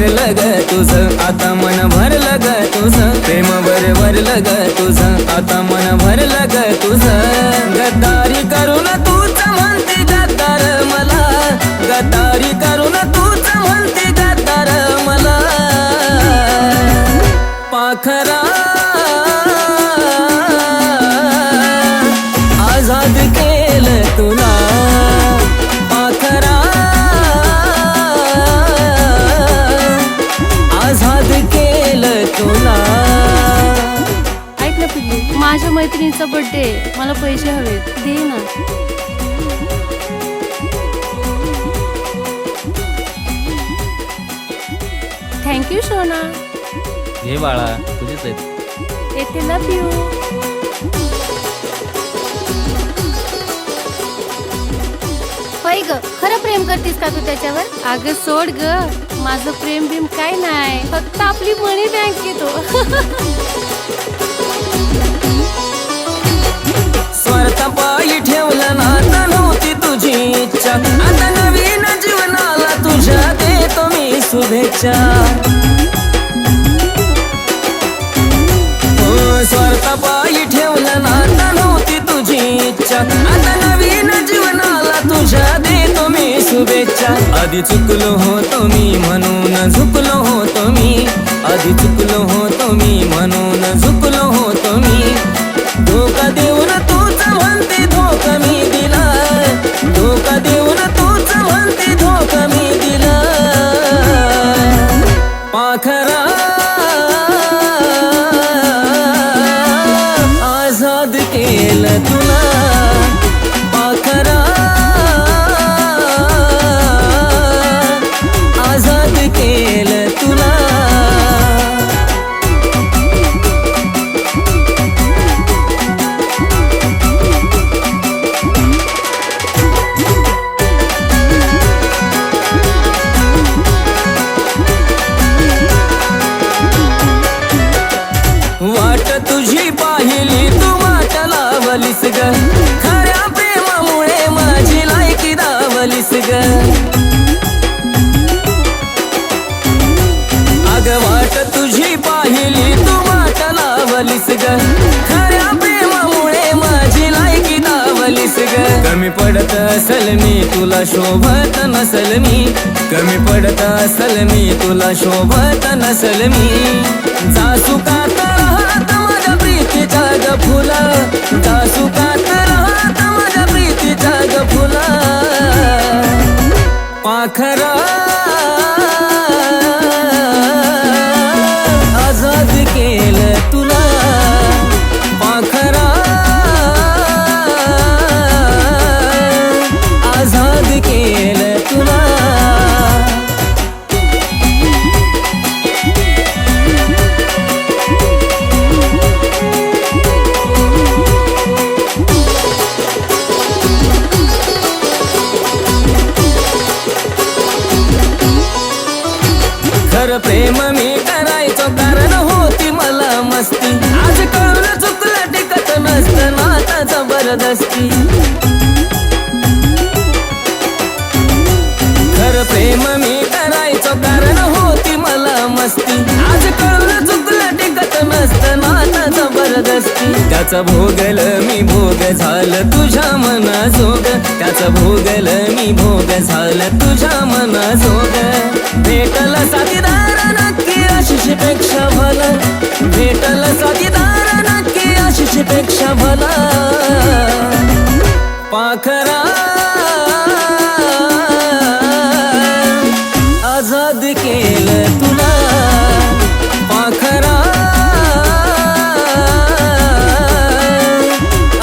भरलं ग तुझं, आता मन भरलं ग तुझं, प्रेम भरलं ग तुझं, आता मन भरलं ग तुझं. गद्दारी करून तूच म्हणते गद्दार मला, गद्दारी करून तूच म्हणते गद्दार मला. पाखरा आझाद केलं तुला, पाखरा आझाद केलं तुला. ऐक ना पिल्लू, माझ्या मैत्रिणीचा बर्थडे, मला पैसे हवेत, दे ना. थँक्यू सोना. घे बाळा, तुझेच आहेत. येथे लव यू. होय ग, खरं प्रेम करतीस का तू त्याच्यावर? अगं सोड ग, माझं प्रेम बिम काय नाही, फक्त आपली मनी बँक येतो. स्वार्थापायी ठेवलं नाता नव्हती तुझी इच्छा, आता नवीन जीवनाला तुझ्या देतो मी शुभेच्छा. स्वार्थापायी ठेवलं नाता नव्हती तुझी इच्छा, आता नवीन जीवनाला तुझ्या देतो मी शुभेच्छा. आधी चुकलो होतो मी म्हणून झुकलो होतो मी, आधी चुकलो होतो मी म्हणून झुकलो होतो मी. धोका देऊन तूच म्हणते धोका मी दिला, धोका देऊन तूच म्हणते धोका मी दिला. पाखरा आझाद केलं तुला, पाखरा आझाद केलं तुला. वाट तुझी पाहिली तू वाट लावलीस ग, खऱ्या प्रेमामुळे माझी लायकी दावलीस ग. अग वाट तुझी पाहिली तू वाट लावलीस ग, खऱ्या प्रेमामुळे माझी लायकी दावलीस ग. कमी पडत असल मी तुला शोभत नसल मी, कमी पडत असल मी तुला शोभत नसल मी. जासुकात राहत माझ्या प्रीतीच्या ग फुला, जासुकात राहत माझ्या प्रीतीच्या ग फुला. पाखरा आझाद केलं तुला, पाखरा आझाद केलं तुला. खरं प्रेम मी करायचो कारण होती मला मस्ती, आज कळून चुकलं टिकत नसतं नाता जबरदस्ती. खरं प्रेम मी करायचो कारण होती मला मस्ती, आज कळून चुकलं टिकत नसतं नाता जबरदस्ती. त्याचा भोगल मी भोग झालं तुझ्या मनाजोग, त्याचा भोगल मी भोग झालं तुझ्या मनाजोग. भेटल साथीदार नक्की आशिषपेक्षा भला, भेटल साथीदार नक्की आशिषपेक्षा भला. पाखरा आझाद केलं तुला, पाखरा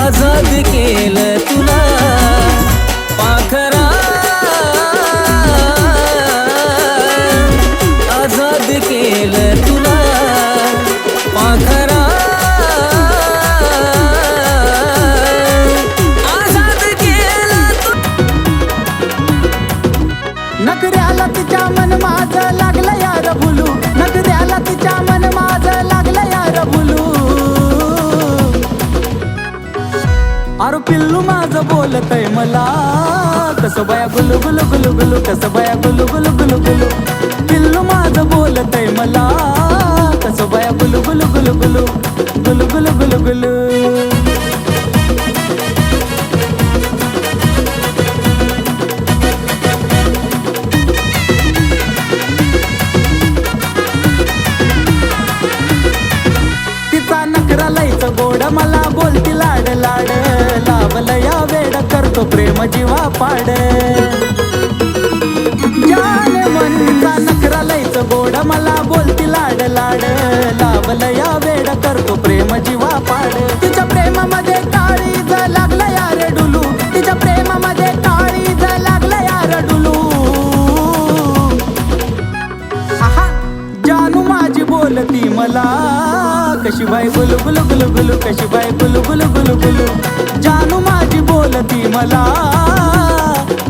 आझाद केलं तुला, पाखरा आझाद केलं तुला, पाखरा आझाद केलं नखऱ्याला तिच्या मन माझं लागलं यार भुलू, नखऱ्याला तिच्या मन माझं लागलं यार भुलू. आरोपी पिल्लू माझं बोलतय मला कसं बाया गुलू गुलू गुलू गुलू कसं बाया गुलू गुलू गुलू गुलू पिल्लू माझं बोलतय मला कसं बाया गुलू गुलू गुलू गुलू गुलू गुलू गुलू गुलू नखरा लयच गोड मला बोलती लाड लाड लावलं या वेड करतो प्रेम जीवा पाड जान मनचा नखरा लयच गोड मला बोलती लाड लाड लावलं या वेड करतो प्रेम जीवा पाड तिच्या प्रेमामध्ये काळीज लागलं यार डुलू तिच्या प्रेमामध्ये काळीज लागलं यार डुलू आहा जानू माझी बोलती मला कशी बाय गुलू गुलू गुलू गुलू कशी बाय गुलू गुलू गुलू गुलू जानू माझी बोलती मला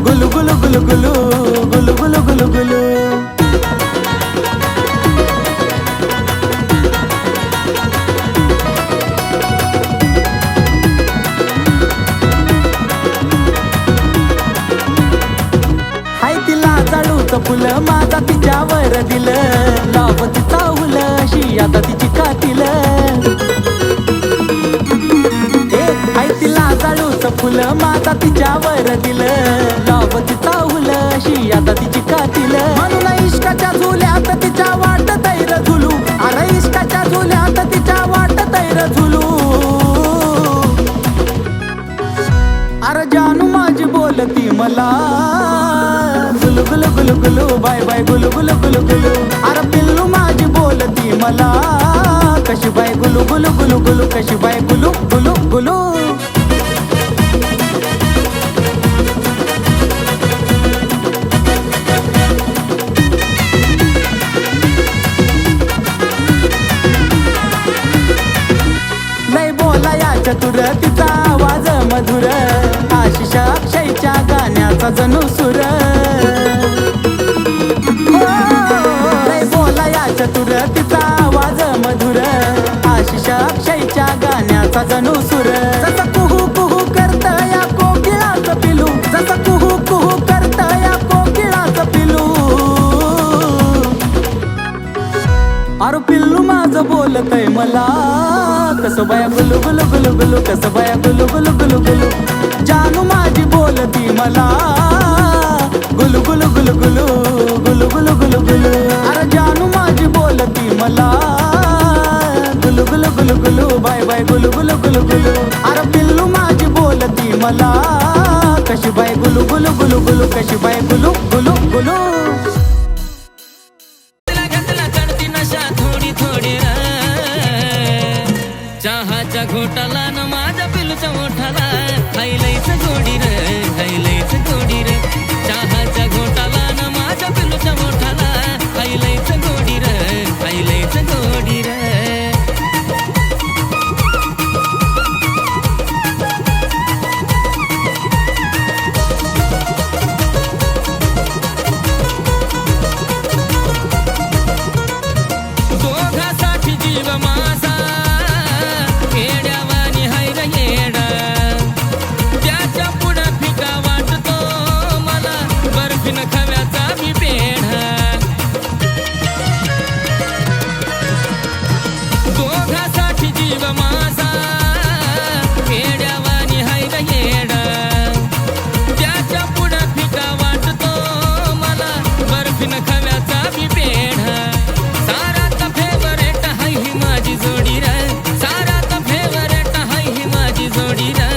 गुलू गुलू गुलू गुलू गुलू गुलू गुलू गुलू हाय तिला जाडूचं फुलं माझा तिच्यावर दिलं लावती चावलं अशी आता तिची कातील हाय तिला जाडूचं फुलं माझा तिच्यावर दिलं लावती चावलं अशी आता तिची कातील म्हणून इश्काच्या झुल्यात तिच्या वाट तैर झुलू अरे इश्काच्या झुल्यात तिच्या वाट तैर झुलू अरे जानू माझी बोलती मला गुलू गुलू गुलू गुलू बाय बाय गुलू गुलू गुलू गुलू अरे पिल्लू माझी बोलती मला कशी बाय गुलू गुलू गुलू गुलू कशी बाय गुलू गुलू गुलू लय बोला या चतुर तिचा आवाज मधुर आशिष अक्षयच्या गाण्याचा जणू सुर लय बोला या चतुर तिचा आवाज मधुर आशिष अक्षयच्या गाण्याचा जणू सुर जसं कुहू कुहू करत या कोकिळाचं पिलू जसं कुहू कुहू करत या कोकिळाचं पिलू अरे पिल्लू माझं बोलतय मला कसं बाया गुलू गुलू गुलू गुलू कसं बाया गुलू गुलू गुलू गुलू जानू माझी बोलती मला गुलू गुलू गुलू गुलू गुलू गुलू गुलू गुलू अरे जानू माझी बोलती मला गुलू गुलू गुलू गुलू बाय बाय गुलू गुलू गुलू गुलू अरे पिल्लू माझी बोलती मला कशी बाय गुलू गुलू गुलू गुलू कशी बाय गुलू गुलू गुलू चहाच्या घोटाला न माझ्या पिलूच्या मोठाला खायलाच गोडी रे खायलाच गोडी रे चहाच्या घोटाला न माझ्या पिलूच्या मोठाला खायलाच गोडी रे खायलाच गोडी रे दोघासाठी जीव माझा येड्यावानी हाय ग येडा त्याच्या पुढं फिका वाटतो मला बर्फीन खव्याचा मी पेढा दोघासाठी जीव माझा येड्यावानी हाय ग येडा त्याच्या पुढं फिका वाटतो मला बर्फीन खव्याचा मी पेढा सारात फेवरेट हाय ही माझी जोडी रे सारात फेवरेट हाय ही माझी जोडी रे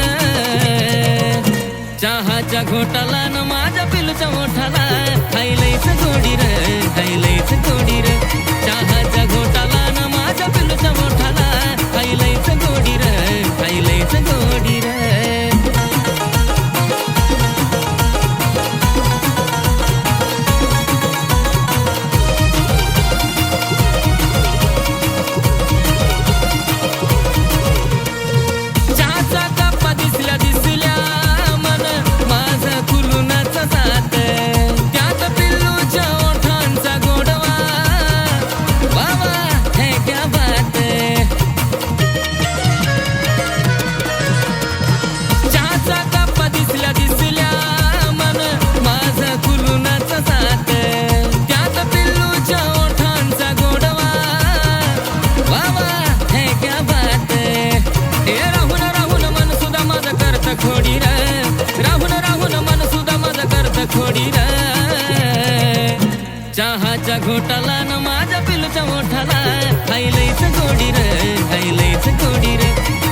चहाच्या घोटाला न माझ्या पिलूच्या मोठाला खायलाच गोडी रे खायलाच गोडी रे चहाच्या घोटाला न माझ्या पिलूच्या मोठाला खायलाच गोडी रे खायलाच गोडी रे चहाचा कप्पा दिसल्या दिसल्या मन माझं खुलूनच जात त्यात पिल्लूच्या ओठांचा गोडवा घोटाला न माझ्या पिलूच्या मोठाला हायलईच गोडी रे हायलईच गोडी रे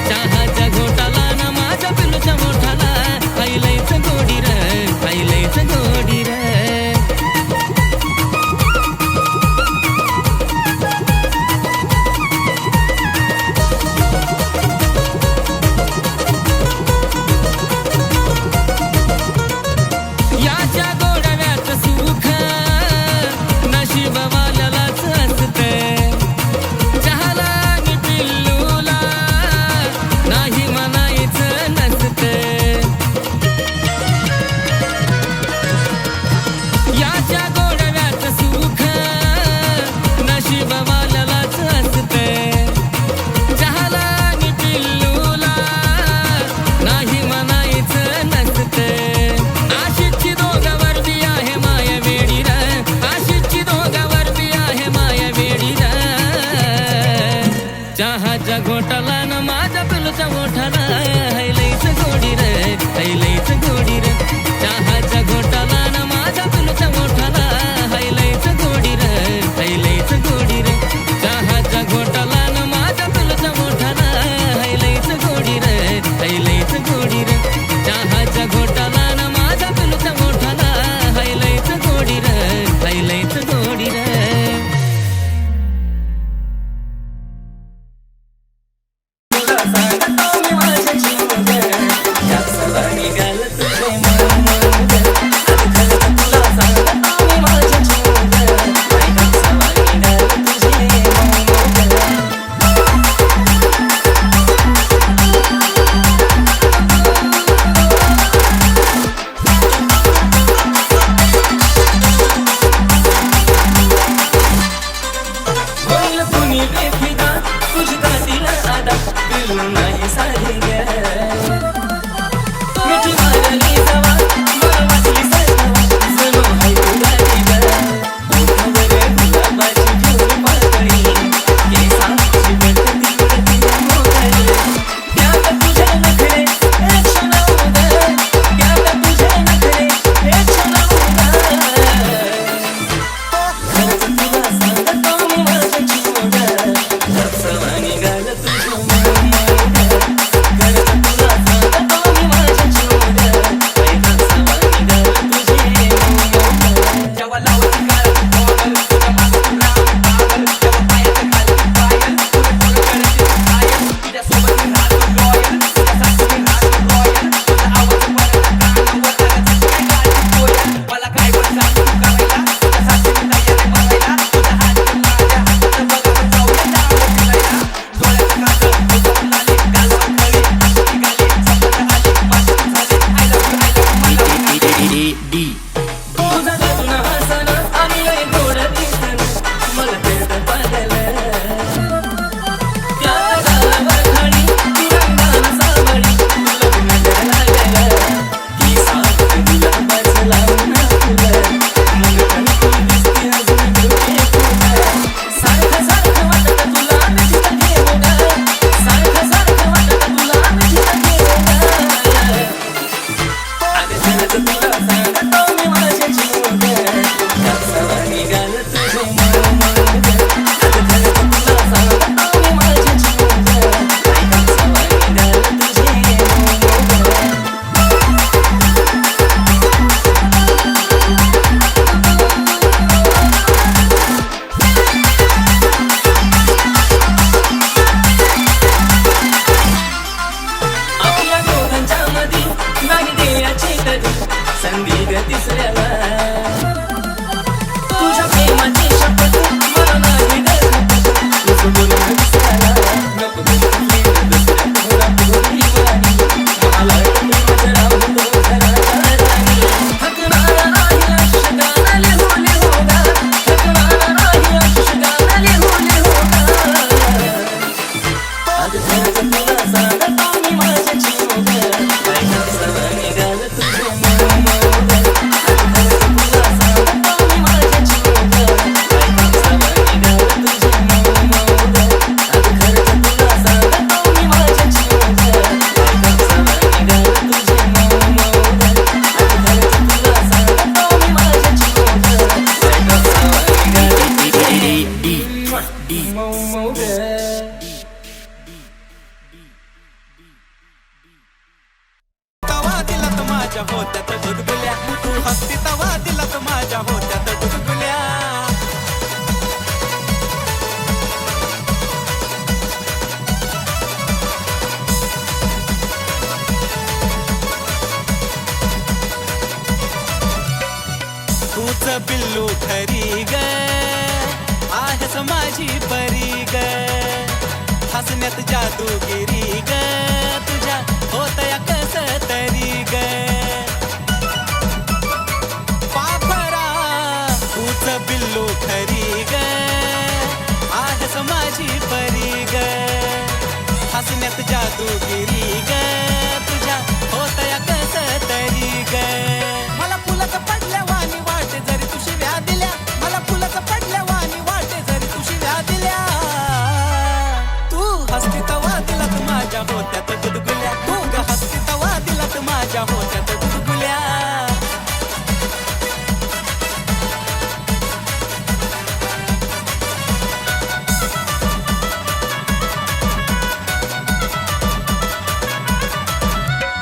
चहाच्या घोटाला न माझ्या पिलूच्या मोठाला हायलईच गोडी रे हायलईच गोडी रे याच्या गोडव्याच सुख नशीबवाल्यालाच असते चहाला आणि पिल्लू माझ्या होत्यात गुदगुल्या तू हसती तवा दिलात माझ्या होत्यात गुदगुल्या तूच पिल्लू खरी ग आहेस माझी परी ग हसण्यात जादूगिरी ग तुझ्या होतया कस तरी ग पापरा तूच पिल्लू खरी ग आहेस माझी परी ग हसण्यात जादूगिरी ग तुझ्या होतया कस तरी ग मला फुलाचं पडल्या वाणी वाटे जरी तू शिव्या दिल्या मला फुलाचं पडल्या वाणी वाटे जरी तू शिव्या दिल्या तू हसती तवा दिलात माझ्या होत्यात गुदगुल्या तू ग हसती तवा दिलात माझ्या होत्यात गुदगुल्या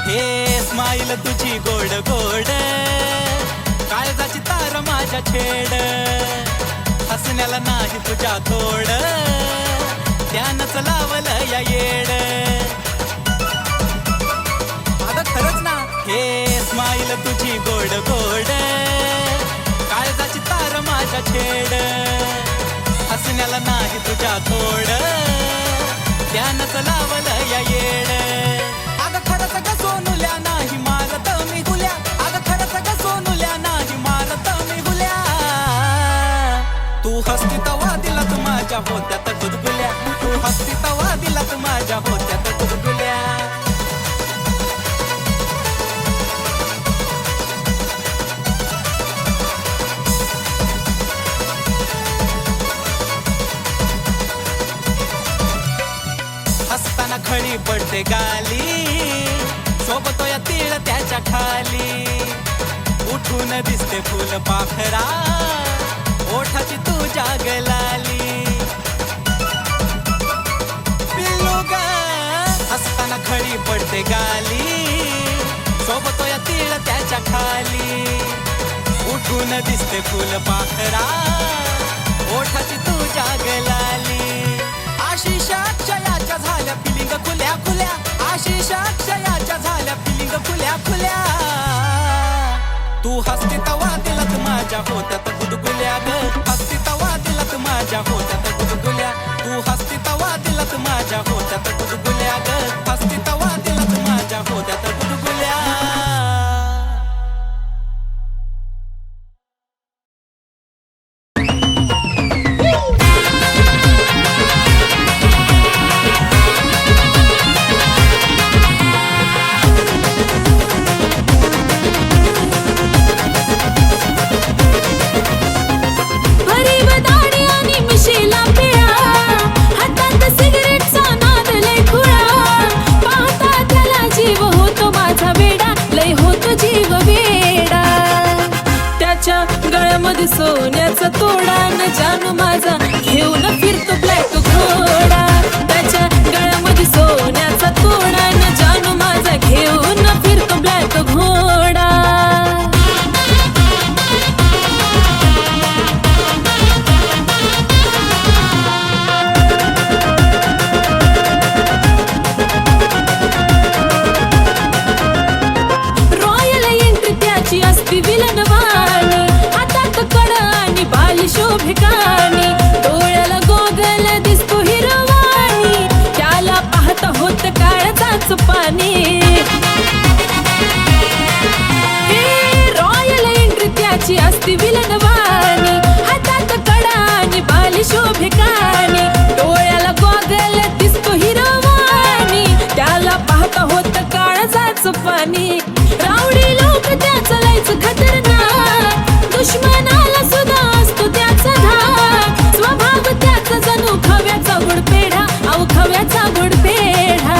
हे स्माईल तुझी गोड गोड काळजाची तार माझ्या छेड हसण्याला नाही तुझ्या तोड त्यानंच लावलं या येड आता खरंच ना हे स्माईल तुझी गोड गोड काळजाची तार माझ्या छेड हसण्याला नाही तुझ्या तोड त्यानंच लावलं या येड अगं खरंच ग सोनुल्या नाही मारत मी हुल्या अगं खरंच ग सोनुल्या नाही मारत मी हुल्या तू हसती तवा दिलात माझ्या होत्यात गुदगुल्या तू हसती तवा दिलात माझ्या होत्यात गुदगुल्या हसताना खळी पडते गाली सोबतो या तीळ त्याच्या खाली उठून दिसते फुल पाखरा ओठाची तू जागलाली पिल्लू ग हसताना खळी पडते गाली सोबतो या तीळ त्याच्या खाली उठून दिसते फुल पाखरा ओठाची तू जागलाली आशिष अक्षयाच्या झाल्या फिलिंग खुल्या खुल्या आशिष अक्षयाच्या झाल्या फिलिंग खुल्या खुल्या तू हसती तवा दिलात माझ्या होत्यात गुदगुल्या ग हसती तवा दिलात माझ्या होत्यात गुदगुल्या तू हसती तवा दिलात माझ्या होत्यात गुदगुल्या ग हसती तवा दिलात माझ्या होत्यात गुदगुल्या गळ्यामध्ये सोन्याचा तोडा न जानू माझा घेऊन फिरतो ब्लॅक घोडा त्याच्या गळ्यामध्ये सोन्याचा तोडा न जानू माझा घेऊन फिरतो ब्लॅक घोडा रॉयल एंट्री त्याची असती विलन वाणी शोभिकानी डोळ्याला गोगल दिसतो हिरवाणी त्याला पाहत होत काळजाच पाणी रॉयल एंट्री त्याची असती विलन वाणी हातात कडा आणि बाली शोभिकानी डोळ्याला गोगल दिसतो हिरवाणी त्याला पाहत होत काळजाच पाणी रावडी लोक त्याचं लायचं खतरनाक दुश्मनाला सुद्धा असतो त्याचा धाक स्वभाव त्याचा जणू खव्याचा गुड पेढा अहो खव्याचा गुड पेढा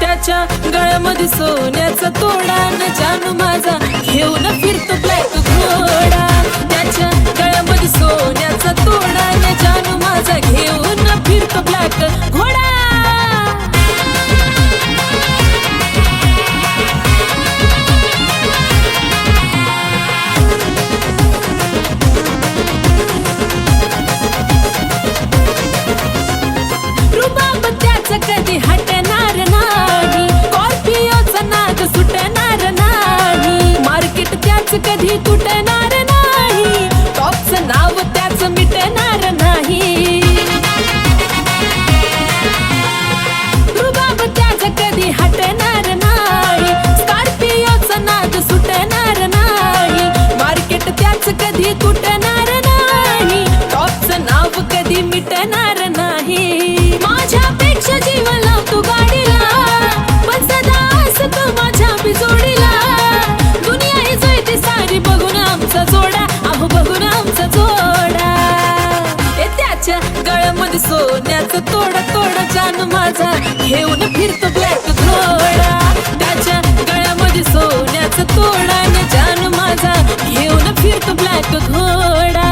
त्याच्या गळ्यामध्ये सोन्याचा तोडा न जानू माझा घेऊन फिरतो ब्लॅक घोडा त्याच्या गळ्यामध्ये सोन्याचा तोडा न जानू माझा घेऊन फिरतो ब्लॅक घोडा जानू माझा घेऊन फिरतो ब्लॅक घोडा त्याच्या गळ्यामध्ये सोन्याचं तोडा न जानू माझा घेऊन फिरतो ब्लॅक घोडा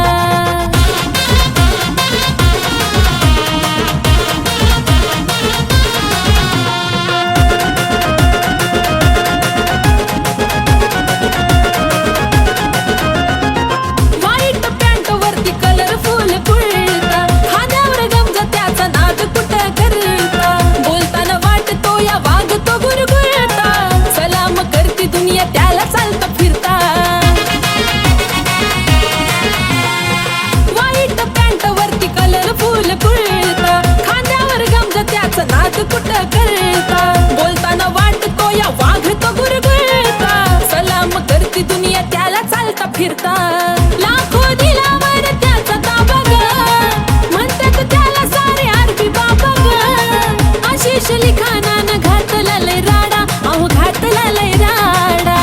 व्हाईट पॅन्ट वरती कलरफुल कुर्ता खांद्यावर गमजा त्याचा नाद कुठं करता बोलताना वाटतो या वागतो गुरगुरता सलाम करती दुनिया त्याला चालता फिरता व्हाईट पॅन्ट वरती कलरफुल कुर्ता खांद्यावर गमजा त्याचा नाद कुठं करता बोलताना वाटतो या वागतो गुरगुरता सलाम करती दुनिया त्याला चालता फिरता लाखो दिलावर त्याचा ताबा ग म्हणतात त्याला सारे आरबी बाबा ग आशिष लिखाणानं घातला लय राडा अहो घातला लय राडा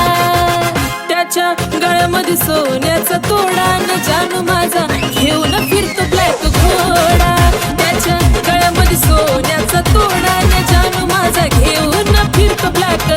त्याच्या गळ्यामध्ये सोन्याचा तोडा न जानू माझा घेऊन फिरतो ब्लॅक घोडा त्याच्या गळ्यामध्ये सोन्याचा तोडा न जानू माझा घेऊन फिरतो ब्लॅक